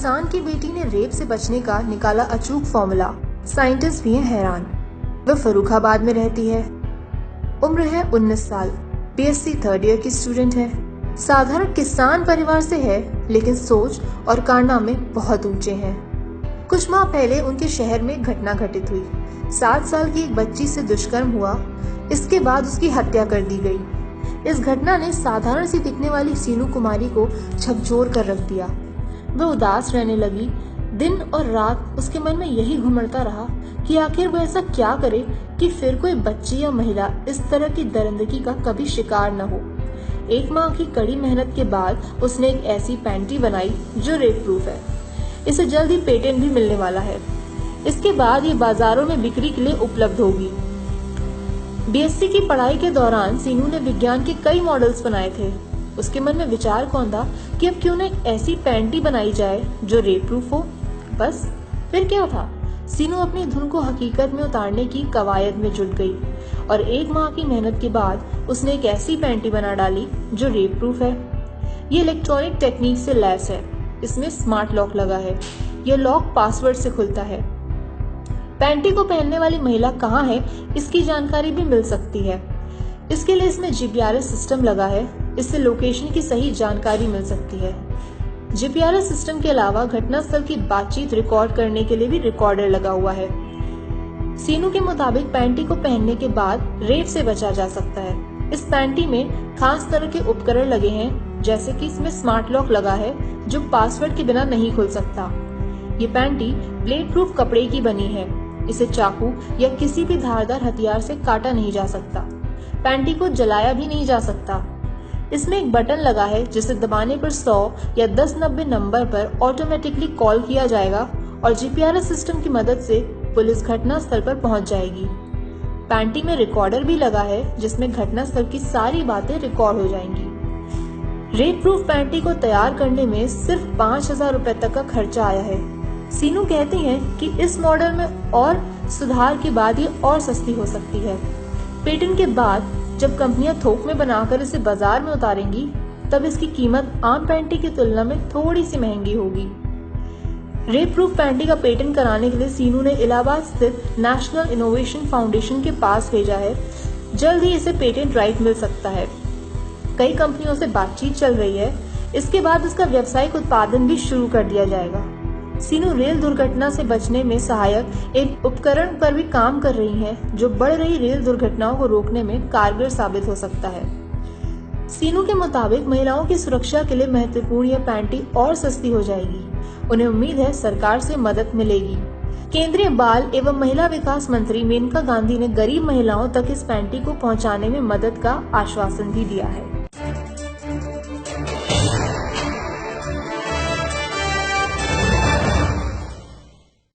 किसान की बेटी ने रेप से बचने का निकाला अचूक फॉर्मूला। साइंटिस्ट भी हैं हैरान। वह फर्रुखाबाद में रहती है। उम्र है 19 साल। बीएससी थर्ड ईयर की स्टूडेंट है। साधारण किसान परिवार से है, लेकिन सोच और कारनामे बहुत ऊंचे हैं। कुछ माह पहले उनके शहर में एक घटना घटित हुई। 7 साल की एक बच्ची से दुष्कर्म हुआ। इसके बाद उसकी हत्या कर दी गई। इस घटना ने साधारण सी दिखने वाली सीनू कुमारी को झकझोर कर रख दिया। वह उदास रहने लगी। दिन और रात उसके मन में यही घुमड़ता रहा कि आखिर वह ऐसा क्या करे कि फिर कोई बच्ची या महिला इस तरह की दरिंदगी का कभी शिकार न हो। 1 माह की कड़ी मेहनत के बाद उसने एक ऐसी पैंटी बनाई जो रेप प्रूफ है। इसे जल्द ही पेटेंट भी मिलने वाला है। इसके बाद ये बाजारों में बिक्री के लिए उपलब्ध होगी। बीएससी की पढ़ाई के दौरान सीनू ने विज्ञान के कई मॉडल्स बनाए थे। उसके मन में विचार कौन था कि अब क्यों न एक ऐसी पैंटी बनाई जाए जो रेप प्रूफ हो। बस फिर क्या था, सीनू अपनी धुन को हकीकत में उतारने की कवायद में जुट गई और 1 माह की मेहनत के बाद उसने एक ऐसी पैंटी बना डाली जो रेप प्रूफ है। ये इलेक्ट्रॉनिक टेक्निक से लैस है। इसमें स्मार्ट लॉक लगा है। यह लॉक पासवर्ड से खुलता है। पैंटी को पहनने वाली महिला कहाँ है, इसकी जानकारी भी मिल सकती है। इसके लिए इसमें जीपीआरएस सिस्टम लगा है। इससे लोकेशन की सही जानकारी मिल सकती है। जीपीआरएस सिस्टम के अलावा घटनास्थल की बातचीत रिकॉर्ड करने के लिए भी रिकॉर्डर लगा हुआ है। सीनू के मुताबिक पैंटी को पहनने के बाद रेप से बचा जा सकता है। इस पैंटी में खास तरह के उपकरण लगे हैं, जैसे कि इसमें स्मार्ट लॉक लगा है जो पासवर्ड के बिना नहीं खुल सकता। ये पैंटी ब्लेड प्रूफ कपड़े की बनी है। इसे चाकू या किसी भी धारदार हथियार से काटा नहीं जा सकता। पैंटी को जलाया भी नहीं जा सकता। इसमें एक बटन लगा है जिसे दबाने पर 100 या 1090 नंबर पर ऑटोमेटिकली कॉल किया जाएगा और जीपीआरएस सिस्टम की मदद से पुलिस घटनास्थल पर पहुंच जाएगी। पैंटी में रिकॉर्डर भी लगा है जिसमें घटनास्थल की सारी बातें रिकॉर्ड हो जाएंगी। रेप प्रूफ पैंटी को तैयार करने में सिर्फ 5000 रुपए तक का खर्चा आया है। सीनू कहती हैं कि इस मॉडल में और सुधार के बाद ये और सस्ती हो सकती है। पेटेंट के बाद जब कंपनियां थोक में बनाकर इसे बाजार में उतारेंगी, तब इसकी कीमत आम पैंटी की तुलना में थोड़ी सी महंगी होगी। रेप प्रूफ पैंटी का पेटेंट कराने के लिए सीनू ने इलाहाबाद स्थित नेशनल इनोवेशन फाउंडेशन के पास भेजा है। जल्द ही इसे पेटेंट राइट मिल सकता है। कई कंपनियों से बातचीत चल रही है। इसके बाद इसका व्यावसायिक उत्पादन भी शुरू कर दिया जाएगा। सीनू रेल दुर्घटना से बचने में सहायक एक उपकरण पर भी काम कर रही हैं, जो बढ़ रही रेल दुर्घटनाओं को रोकने में कारगर साबित हो सकता है। सीनू के मुताबिक महिलाओं की सुरक्षा के लिए महत्वपूर्ण यह पैंटी और सस्ती हो जाएगी। उन्हें उम्मीद है सरकार से मदद मिलेगी। केंद्रीय बाल एवं महिला विकास मंत्री मेनका गांधी ने गरीब महिलाओं तक इस पैंटी को पहुंचाने में मदद का आश्वासन भी दिया है।